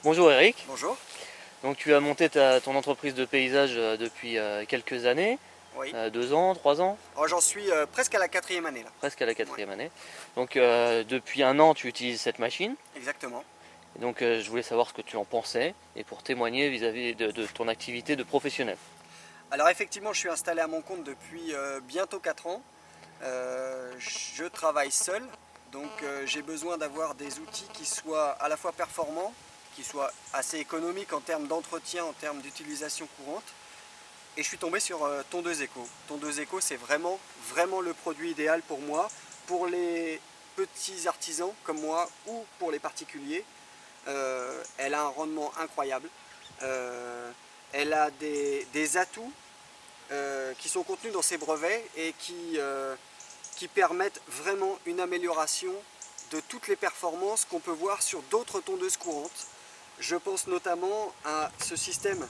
Bonjour Eric, Bonjour. donc tu as monté ton entreprise de paysage depuis quelques années, Oui. 2 ans, 3 ans, Alors j'en suis presque à la quatrième année là. presque à la Ouais, quatrième année. Donc depuis un an tu utilises cette machine, exactement. et donc je voulais savoir ce que tu en pensais et pour témoigner vis-à-vis de ton activité de professionnel. Alors effectivement, je suis installé à mon compte depuis bientôt 4 ans. Je travaille seul, donc j'ai besoin d'avoir des outils qui soient à la fois performants, qui soient assez économiques en termes d'entretien, en termes d'utilisation courante. Et je suis tombé sur Tondeuse Eco. Tondeuse Eco, c'est vraiment le produit idéal pour moi, pour les petits artisans comme moi ou pour les particuliers. Elle a un rendement incroyable. Euh, Elle a des atouts qui sont contenus dans ses brevets et qui permettent vraiment une amélioration de toutes les performances qu'on peut voir sur d'autres tondeuses courantes. Je pense notamment à ce système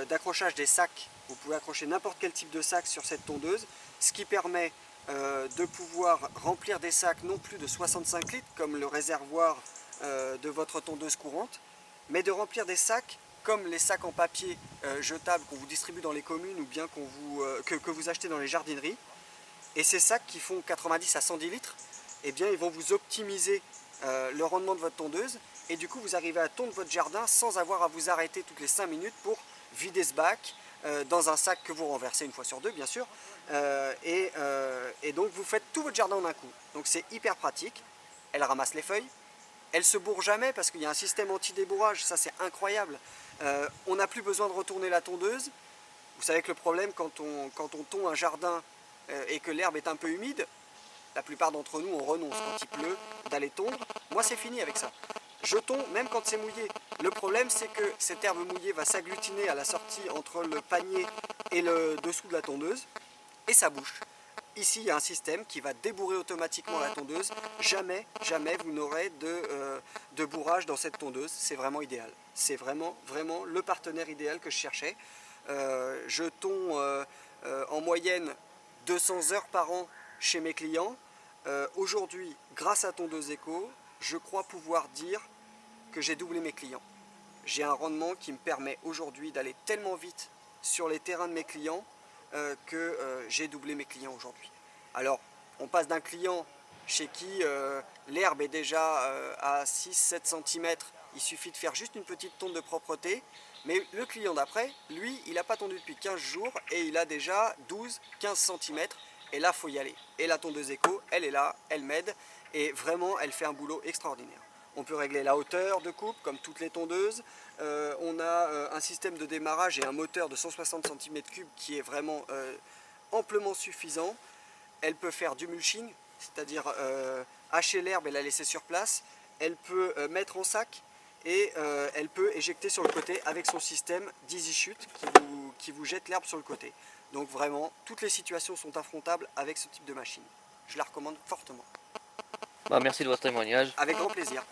d'accrochage des sacs. Vous pouvez accrocher n'importe quel type de sac sur cette tondeuse, ce qui permet de pouvoir remplir des sacs non plus de 65 litres comme le réservoir de votre tondeuse courante, mais de remplir des sacs comme les sacs en papier jetables qu'on vous distribue dans les communes ou bien que vous achetez dans les jardineries. Et ces sacs qui font 90 à 110 litres, eh bien, ils vont vous optimiser le rendement de votre tondeuse et du coup vous arrivez à tondre votre jardin sans avoir à vous arrêter toutes les 5 minutes pour vider ce bac dans un sac que vous renversez une fois sur deux bien sûr et donc vous faites tout votre jardin en un coup. Donc c'est hyper pratique, elle ramasse les feuilles, elle se bourre jamais parce qu'il y a un système anti-débourrage, ça c'est incroyable. On n'a plus besoin de retourner la tondeuse. Vous savez que le problème quand on tond un jardin et que l'herbe est un peu humide, la plupart d'entre nous on renonce quand il pleut d'aller tondre. Moi c'est fini avec ça. Je tonds même quand c'est mouillé. Le problème c'est que cette herbe mouillée va s'agglutiner à la sortie entre le panier et le dessous de la tondeuse et ça bouche. Ici, il y a un système qui va débourrer automatiquement la tondeuse. Jamais, jamais vous n'aurez de bourrage dans cette tondeuse. C'est vraiment idéal. C'est vraiment le partenaire idéal que je cherchais. Je tonds en moyenne 200 heures par an chez mes clients. Aujourd'hui, grâce à Tondeuse Eco, je crois pouvoir dire que j'ai doublé mes clients. J'ai un rendement qui me permet aujourd'hui d'aller tellement vite sur les terrains de mes clients que j'ai doublé mes clients aujourd'hui. Alors, on passe d'un client chez qui l'herbe est déjà à 6-7 cm, il suffit de faire juste une petite tonde de propreté, mais le client d'après, lui, il n'a pas tondu depuis 15 jours et il a déjà 12-15 cm, et là, il faut y aller. Et la tondeuse éco, elle est là, elle m'aide, et vraiment, elle fait un boulot extraordinaire. On peut régler la hauteur de coupe, comme toutes les tondeuses. On a un système de démarrage et un moteur de 160 cm3 qui est vraiment amplement suffisant. Elle peut faire du mulching, c'est-à-dire hacher l'herbe et la laisser sur place. Elle peut mettre en sac et elle peut éjecter sur le côté avec son système d'easy chute qui vous jette l'herbe sur le côté. Donc vraiment, toutes les situations sont affrontables avec ce type de machine. Je la recommande fortement. Bah, merci de votre témoignage. Avec grand plaisir.